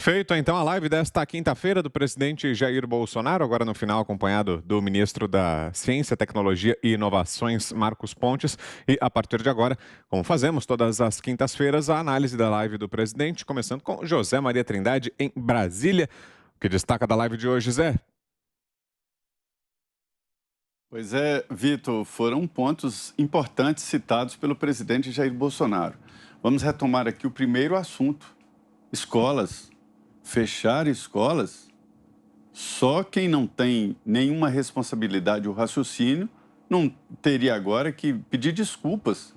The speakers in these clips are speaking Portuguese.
Feito então a live desta quinta-feira do presidente Jair Bolsonaro, agora no final acompanhado do ministro da Ciência, Tecnologia e Inovações, Marcos Pontes. E a partir de agora, como fazemos todas as quintas-feiras, a análise da live do presidente, começando com José Maria Trindade em Brasília. O que destaca da live de hoje, Zé? Pois é, Vitor, foram pontos importantes citados pelo presidente Jair Bolsonaro. Vamos retomar aqui o primeiro assunto: escolas. Fechar escolas, só quem não tem nenhuma responsabilidade ou raciocínio não teria agora que pedir desculpas.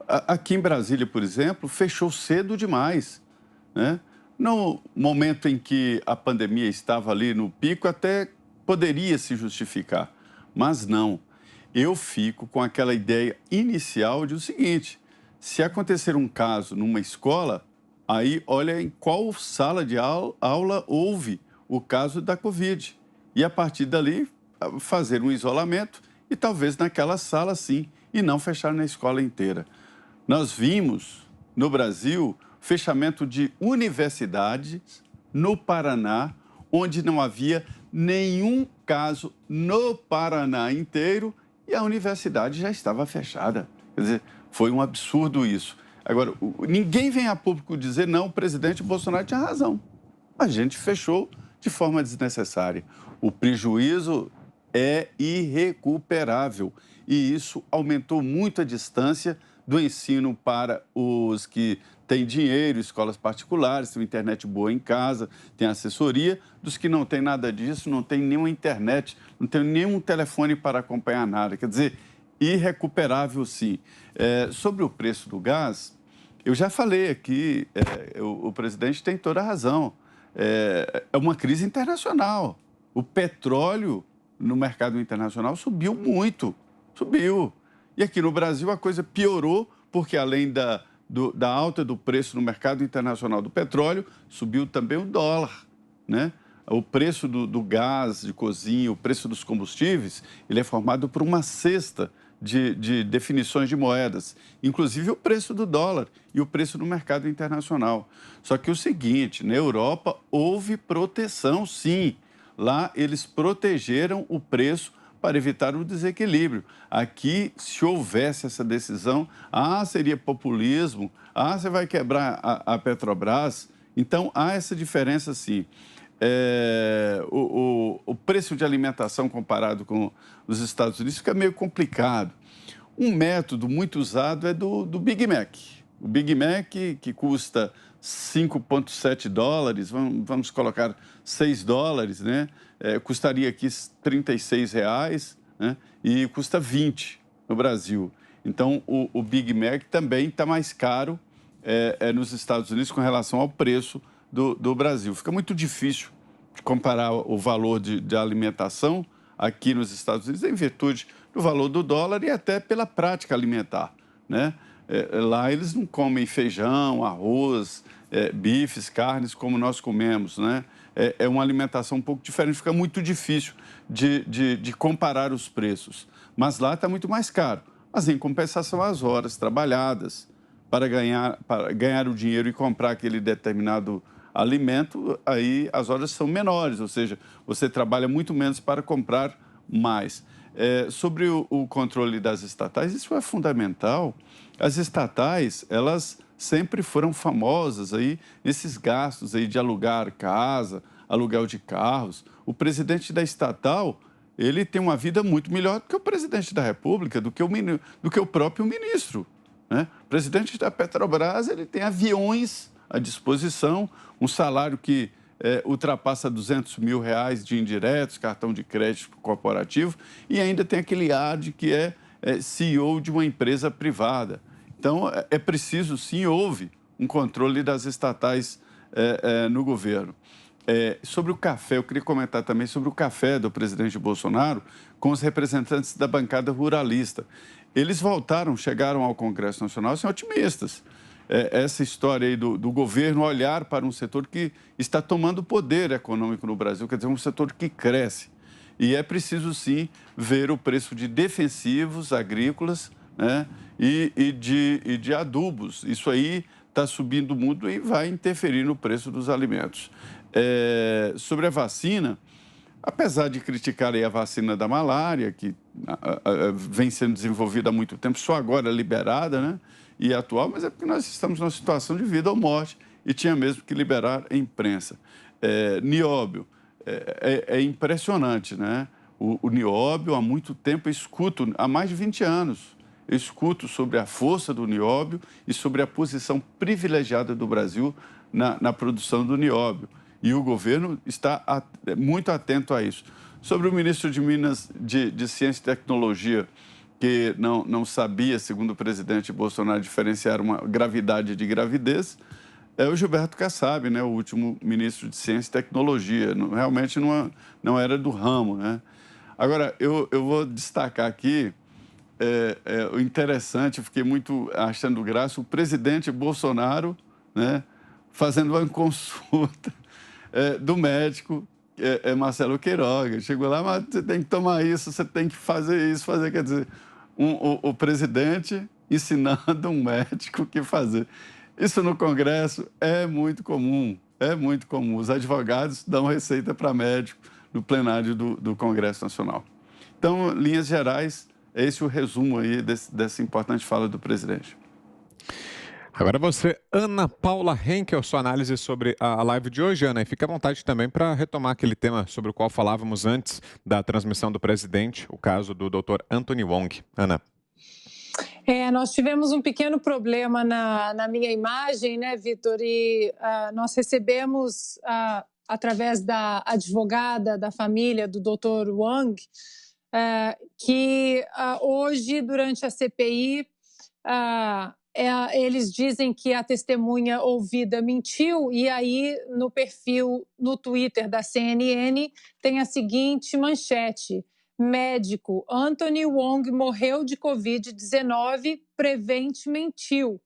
Aqui em Brasília, por exemplo, fechou cedo demais, né? No momento em que a pandemia estava ali no pico, até poderia se justificar, mas não. Eu fico com aquela ideia inicial de o seguinte: se acontecer um caso numa escola, aí olha em qual sala de aula houve o caso da Covid. E a partir dali, fazer um isolamento e talvez naquela sala sim, e não fechar na escola inteira. Nós vimos no Brasil fechamento de universidades no Paraná, onde não havia nenhum caso no Paraná inteiro e a universidade já estava fechada. Quer dizer, foi um absurdo isso. Agora, ninguém vem a público dizer, não, o presidente Bolsonaro tinha razão. A gente fechou de forma desnecessária. O prejuízo é irrecuperável e isso aumentou muito a distância do ensino para os que têm dinheiro, escolas particulares, têm internet boa em casa, têm assessoria, dos que não têm nada disso, não têm nenhuma internet, não têm nenhum telefone para acompanhar nada. Quer dizer, irrecuperável sim. Sobre o preço do gás, eu já falei aqui, o presidente tem toda a razão. É uma crise internacional. O petróleo no mercado internacional subiu muito, subiu. E aqui no Brasil a coisa piorou, porque além da alta do preço no mercado internacional do petróleo, subiu também o dólar, né? O preço do gás de cozinha, o preço dos combustíveis, ele é formado por uma cesta de definições de moedas, inclusive o preço do dólar e o preço no mercado internacional. Só que o seguinte, na Europa houve proteção, sim. Lá eles protegeram o preço para evitar o desequilíbrio. Aqui, se houvesse essa decisão, seria populismo, você vai quebrar a Petrobras. Então, há essa diferença, sim. O preço de alimentação comparado com os Estados Unidos fica meio complicado. Um método muito usado é do Big Mac. O Big Mac, que custa 5,7 dólares, vamos colocar 6 dólares, né? Custaria aqui R$ 36, né? E custa 20 no Brasil. Então, o Big Mac também está mais caro nos Estados Unidos com relação ao preço do Brasil. Fica muito difícil de comparar o valor de alimentação aqui nos Estados Unidos em virtude do valor do dólar e até pela prática alimentar, né? Lá eles não comem feijão, arroz, bifes, carnes como nós comemos, né? É uma alimentação um pouco diferente, fica muito difícil de comparar os preços. Mas lá está muito mais caro. Mas, em compensação, as horas trabalhadas para ganhar o dinheiro e comprar aquele determinado alimento, aí as horas são menores, ou seja, você trabalha muito menos para comprar mais. Sobre o controle das estatais, isso é fundamental. As estatais, elas sempre foram famosas aí nesses gastos aí de alugar casa, aluguel de carros. O presidente da estatal, ele tem uma vida muito melhor do que o presidente da República, do que o próprio ministro, né? O presidente da Petrobras, ele tem aviões à disposição, um salário que ultrapassa R$ 200 mil de indiretos, cartão de crédito corporativo, e ainda tem aquele ar de que é CEO de uma empresa privada. Então, é preciso, sim, houve um controle das estatais no governo. Sobre o café, eu queria comentar também sobre o café do presidente Bolsonaro com os representantes da bancada ruralista. Eles chegaram ao Congresso Nacional assim, otimistas. Essa história aí do governo olhar para um setor que está tomando poder econômico no Brasil, quer dizer, um setor que cresce. E é preciso, sim, ver o preço de defensivos agrícolas, né, e de adubos. Isso aí está subindo muito e vai interferir no preço dos alimentos. Sobre a vacina, apesar de criticarem a vacina da malária, que vem sendo desenvolvida há muito tempo, só agora liberada, né, e atual, mas é porque nós estamos numa situação de vida ou morte e tinha mesmo que liberar a imprensa. Nióbio, é impressionante, né? O nióbio, há muito tempo, eu escuto, há mais de 20 anos, eu escuto sobre a força do nióbio e sobre a posição privilegiada do Brasil na produção do nióbio. E o governo está muito atento a isso. Sobre o ministro de Minas de Ciência e Tecnologia, que não sabia, segundo o presidente Bolsonaro, diferenciar uma gravidade de gravidez, é o Gilberto Kassab, né, o último ministro de Ciência e Tecnologia. Realmente não era do ramo, né? Agora, eu vou destacar aqui o interessante, eu fiquei muito achando graça, o presidente Bolsonaro, né, fazendo uma consulta do médico Marcelo Queiroga. Chegou lá, mas você tem que tomar isso, você tem que fazer isso, quer dizer, o presidente ensinando um médico o que fazer. Isso no Congresso é muito comum, é muito comum. Os advogados dão receita para médico no plenário do Congresso Nacional. Então, linhas gerais, é esse o resumo aí dessa importante fala do presidente. Agora você, Ana Paula Henkel, sua análise sobre a live de hoje, Ana, e fica à vontade também para retomar aquele tema sobre o qual falávamos antes da transmissão do presidente, o caso do Dr. Anthony Wong. Ana. Nós tivemos um pequeno problema na minha imagem, né, Vitor? E nós recebemos, através da advogada da família do Dr. Wong, que hoje, durante a CPI, eles dizem que a testemunha ouvida mentiu, e aí no perfil no Twitter da CNN tem a seguinte manchete: médico Anthony Wong morreu de Covid-19, Prevent mentiu.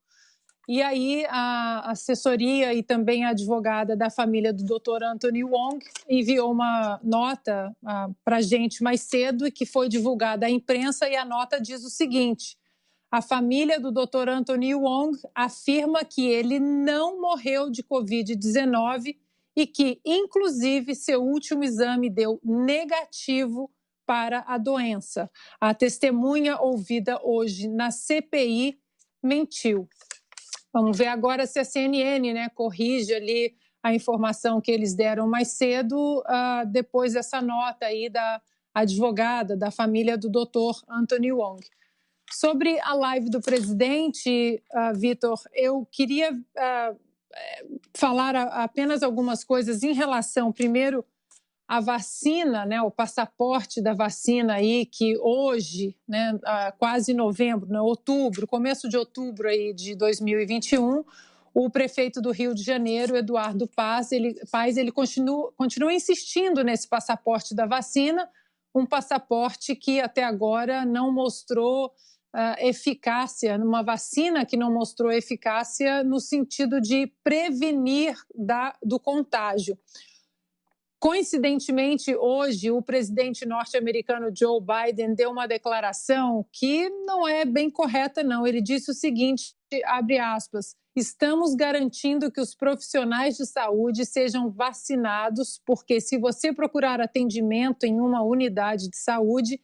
E aí a assessoria e também a advogada da família do Dr. Anthony Wong enviou uma nota para a gente mais cedo, e que foi divulgada à imprensa, e a nota diz o seguinte: a família do Dr. Anthony Wong afirma que ele não morreu de Covid-19 e que, inclusive, seu último exame deu negativo para a doença. A testemunha ouvida hoje na CPI mentiu. Vamos ver agora se a CNN, né, corrige ali a informação que eles deram mais cedo, depois dessa nota aí da advogada da família do Dr. Anthony Wong. Sobre a live do presidente, Vitor, eu queria falar apenas algumas coisas em relação, primeiro, à vacina, né, o passaporte da vacina aí, que hoje, né, quase novembro, né, outubro, começo de outubro aí de 2021, o prefeito do Rio de Janeiro, Eduardo Paes, ele continua insistindo nesse passaporte da vacina, um passaporte que até agora não mostrou eficácia, uma vacina que não mostrou eficácia no sentido de prevenir do contágio. Coincidentemente, hoje, o presidente norte-americano Joe Biden deu uma declaração que não é bem correta, não. Ele disse o seguinte, abre aspas: estamos garantindo que os profissionais de saúde sejam vacinados, porque se você procurar atendimento em uma unidade de saúde,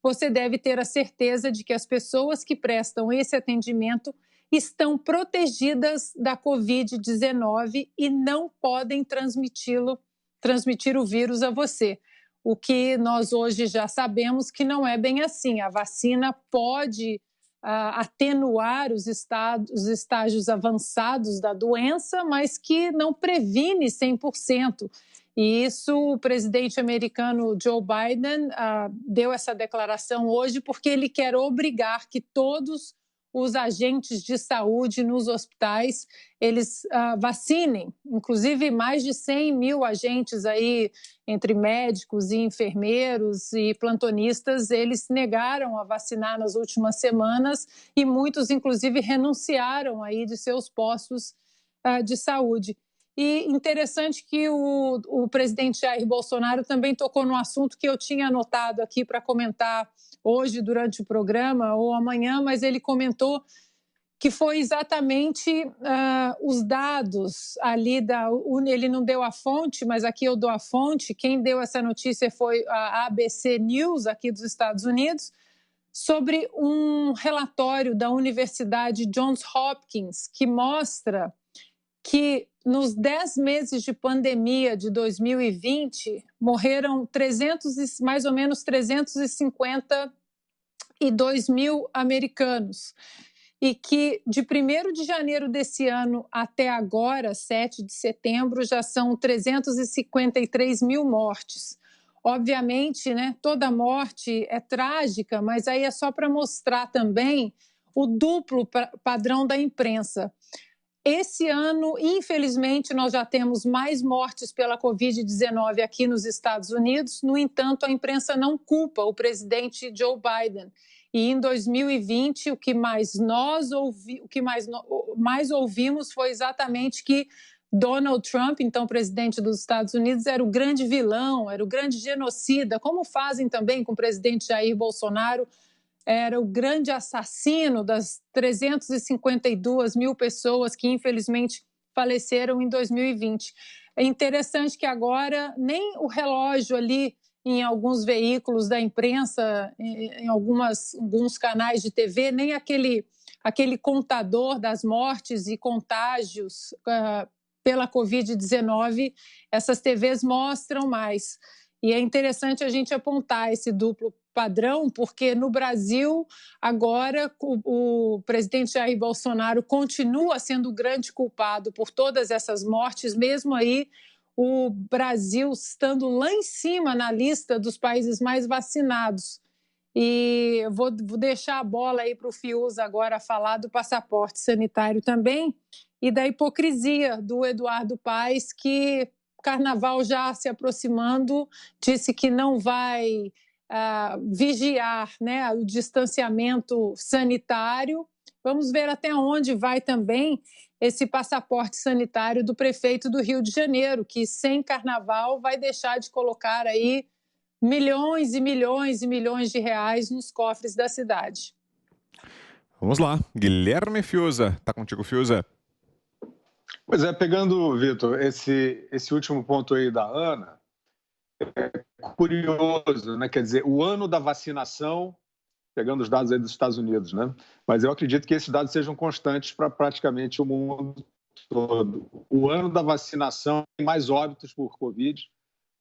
você deve ter a certeza de que as pessoas que prestam esse atendimento estão protegidas da Covid-19 e não podem transmitir o vírus a você. O que nós hoje já sabemos que não é bem assim. A vacina pode atenuar os estágios avançados da doença, mas que não previne 100%. E isso o presidente americano Joe Biden deu essa declaração hoje porque ele quer obrigar que todos os agentes de saúde nos hospitais, eles vacinem. Inclusive, mais de 100 mil agentes aí, entre médicos e enfermeiros e plantonistas, eles negaram a vacinar nas últimas semanas, e muitos, inclusive, renunciaram aí de seus postos de saúde. E interessante que o presidente Jair Bolsonaro também tocou no assunto que eu tinha anotado aqui para comentar hoje durante o programa ou amanhã, mas ele comentou que foi exatamente os dados ali ele não deu a fonte, mas aqui eu dou a fonte. Quem deu essa notícia foi a ABC News, aqui dos Estados Unidos, sobre um relatório da Universidade Johns Hopkins que mostra que nos 10 meses de pandemia de 2020 morreram mais ou menos 352 mil americanos. E que de 1º de janeiro desse ano até agora, 7 de setembro, já são 353 mil mortes. Obviamente, né, toda morte é trágica, mas aí é só para mostrar também o duplo padrão da imprensa. Esse ano, infelizmente, nós já temos mais mortes pela Covid-19 aqui nos Estados Unidos. No entanto, a imprensa não culpa o presidente Joe Biden. E em 2020, o que mais ouvimos foi exatamente que Donald Trump, então presidente dos Estados Unidos, era o grande vilão, era o grande genocida, como fazem também com o presidente Jair Bolsonaro, era o grande assassino das 352 mil pessoas que, infelizmente, faleceram em 2020. É interessante que agora nem o relógio ali em alguns veículos da imprensa, em alguns canais de TV, nem aquele contador das mortes e contágios pela Covid-19, essas TVs mostram mais. E é interessante a gente apontar esse duplo padrão, porque no Brasil, agora, o presidente Jair Bolsonaro continua sendo o grande culpado por todas essas mortes, mesmo aí o Brasil estando lá em cima na lista dos países mais vacinados. E eu vou deixar a bola aí para o Fiuza agora falar do passaporte sanitário também e da hipocrisia do Eduardo Paes, que Carnaval já se aproximando, disse que não vai vigiar, né, o distanciamento sanitário. Vamos ver até onde vai também esse passaporte sanitário do prefeito do Rio de Janeiro, que sem Carnaval vai deixar de colocar aí milhões e milhões e milhões de reais nos cofres da cidade. Vamos lá, Guilherme Fiuza. Tá contigo, Fiuza? Pois é, pegando, Vitor, esse último ponto aí da Ana, é curioso, né? Quer dizer, o ano da vacinação, pegando os dados aí dos Estados Unidos, né? Mas eu acredito que esses dados sejam constantes para praticamente o mundo todo. O ano da vacinação tem mais óbitos por Covid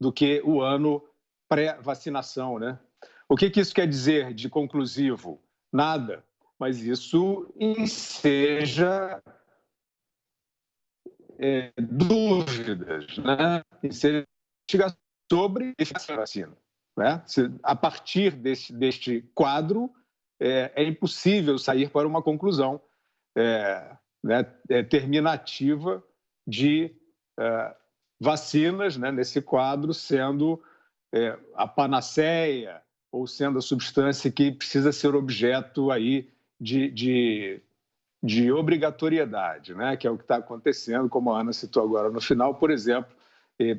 do que o ano pré-vacinação, né? O que isso quer dizer de conclusivo? Nada, mas isso enseja dúvidas, né? Enseja sobre a vacina. Né? A partir deste quadro, é impossível sair para uma conclusão terminativa de vacinas, né, nesse quadro, sendo a panaceia ou sendo a substância que precisa ser objeto aí de obrigatoriedade, né, que é o que está acontecendo, como a Ana citou agora no final, por exemplo,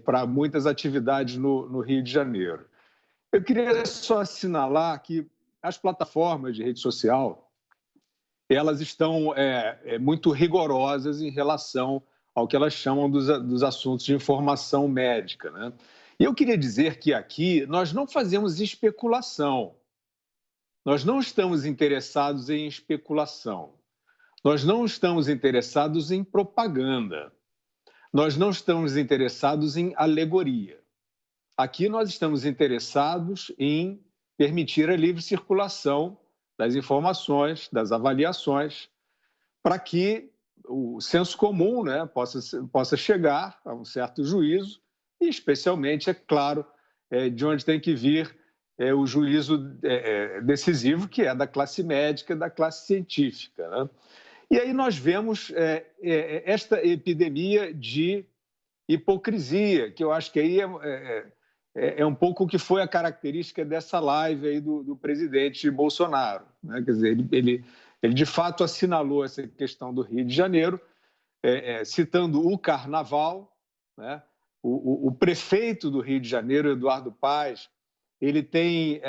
para muitas atividades no Rio de Janeiro. Eu queria só assinalar que as plataformas de rede social, elas estão muito rigorosas em relação ao que elas chamam dos assuntos de informação médica, né? E eu queria dizer que aqui nós não fazemos especulação. Nós não estamos interessados em especulação. Nós não estamos interessados em propaganda. Nós não estamos interessados em alegoria. Aqui nós estamos interessados em permitir a livre circulação das informações, das avaliações, para que o senso comum, né, possa chegar a um certo juízo e, especialmente, é claro, de onde tem que vir o juízo decisivo, que é da classe médica, da classe científica, né? E aí nós vemos esta epidemia de hipocrisia, que eu acho que aí é um pouco o que foi a característica dessa live aí do presidente Bolsonaro, né? Quer dizer, ele de fato assinalou essa questão do Rio de Janeiro, citando o Carnaval, né? O prefeito do Rio de Janeiro, Eduardo Paes, ele tem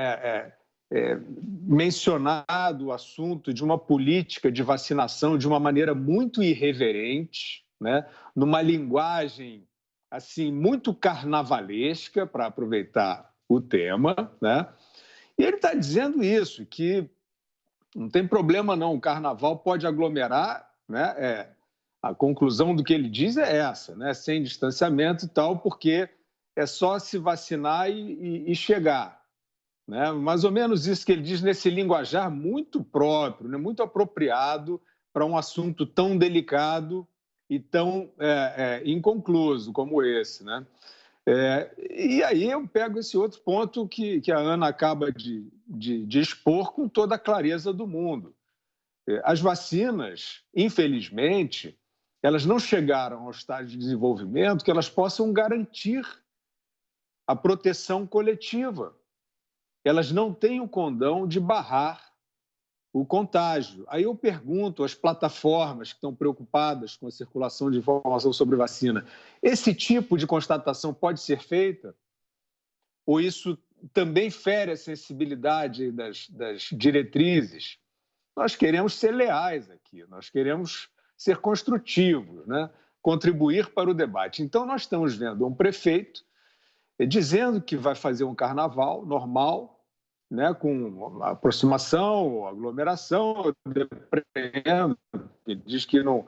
mencionado o assunto de uma política de vacinação de uma maneira muito irreverente, né? Numa linguagem assim muito carnavalesca, para aproveitar o tema, né? E ele está dizendo isso, que não tem problema não, o carnaval pode aglomerar, né? A conclusão do que ele diz é essa, né? Sem distanciamento e tal, porque é só se vacinar e chegar. Né? Mais ou menos isso que ele diz nesse linguajar muito próprio, né? Muito apropriado para um assunto tão delicado e tão inconcluso como esse. Né? E aí eu pego esse outro ponto que a Ana acaba de expor com toda a clareza do mundo. As vacinas, infelizmente, elas não chegaram ao estágio de desenvolvimento que elas possam garantir a proteção coletiva. Elas não têm o condão de barrar o contágio. Aí eu pergunto às plataformas que estão preocupadas com a circulação de informação sobre vacina, esse tipo de constatação pode ser feita? Ou isso também fere a sensibilidade das diretrizes? Nós queremos ser leais aqui, nós queremos ser construtivos, né? Contribuir para o debate. Então, nós estamos vendo um prefeito dizendo que vai fazer um carnaval normal, né, com aproximação, aglomeração, ele diz que não,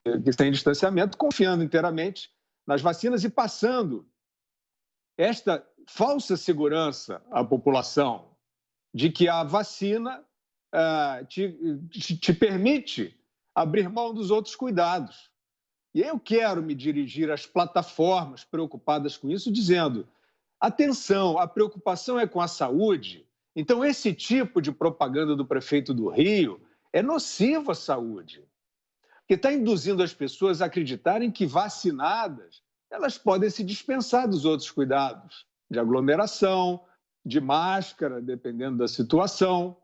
que sem distanciamento, confiando inteiramente nas vacinas e passando esta falsa segurança à população de que a vacina te permite abrir mão dos outros cuidados. E eu quero me dirigir às plataformas preocupadas com isso, dizendo: atenção, a preocupação é com a saúde. Então, esse tipo de propaganda do prefeito do Rio é nocivo à saúde, porque está induzindo as pessoas a acreditarem que vacinadas elas podem se dispensar dos outros cuidados, de aglomeração, de máscara, dependendo da situação,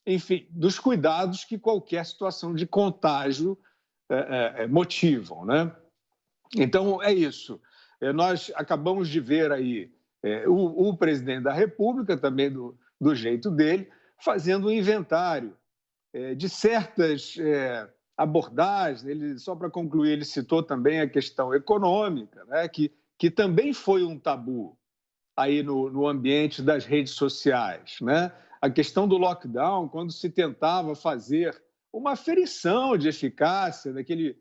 enfim, dos cuidados que qualquer situação de contágio motivam, né? Então, é isso. Nós acabamos de ver aí o presidente da República, também do jeito dele, fazendo um inventário de certas abordagens. Ele, só para concluir, ele citou também a questão econômica, né, que também foi um tabu aí no ambiente das redes sociais, né? A questão do lockdown, quando se tentava fazer uma aferição de eficácia daquele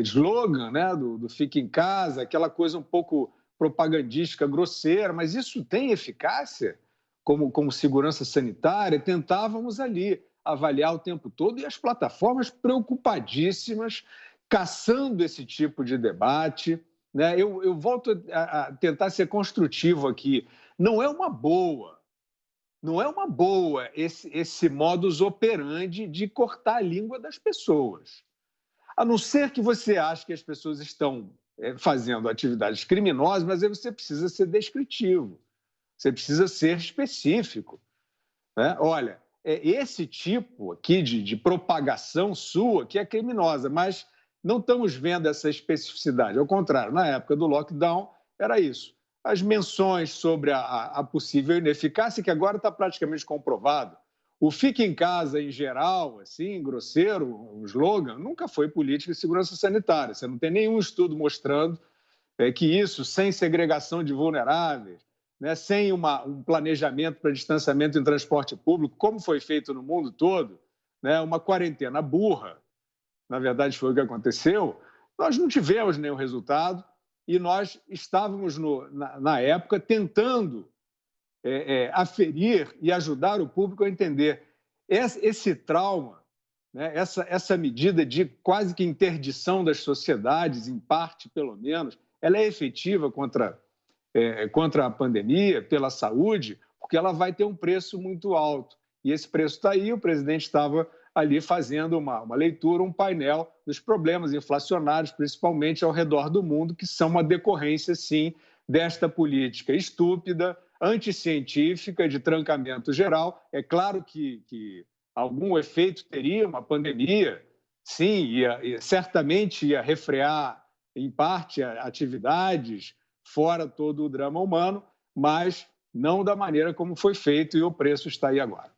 slogan, né, do Fique em Casa, aquela coisa um pouco propagandística, grosseira, mas isso tem eficácia como segurança sanitária? Tentávamos ali avaliar o tempo todo e as plataformas preocupadíssimas, caçando esse tipo de debate. Né? Eu volto a tentar ser construtivo aqui. Não é uma boa esse modus operandi de cortar a língua das pessoas. A não ser que você ache que as pessoas estão fazendo atividades criminosas, mas aí você precisa ser descritivo, você precisa ser específico. Né? Olha, esse tipo aqui de propagação sua que é criminosa, mas não estamos vendo essa especificidade. Ao contrário, na época do lockdown, era isso. As menções sobre a possível ineficácia, que agora está praticamente comprovado. O Fique em Casa, em geral, assim, grosseiro, um slogan, nunca foi política de segurança sanitária. Você não tem nenhum estudo mostrando que isso, sem segregação de vulneráveis, né, sem um planejamento para distanciamento em transporte público, como foi feito no mundo todo, né, uma quarentena burra, na verdade foi o que aconteceu, nós não tivemos nenhum resultado e nós estávamos, na época, tentando aferir e ajudar o público a entender esse trauma, né, essa medida de quase que interdição das sociedades, em parte, pelo menos, ela é efetiva contra a pandemia, pela saúde, porque ela vai ter um preço muito alto. E esse preço está aí, o presidente estava ali fazendo uma leitura, um painel dos problemas inflacionários, principalmente ao redor do mundo, que são uma decorrência, sim, desta política estúpida, anticientífica, de trancamento geral. É claro que algum efeito teria uma pandemia, sim, certamente ia refrear, em parte, atividades, fora todo o drama humano, mas não da maneira como foi feito e o preço está aí agora.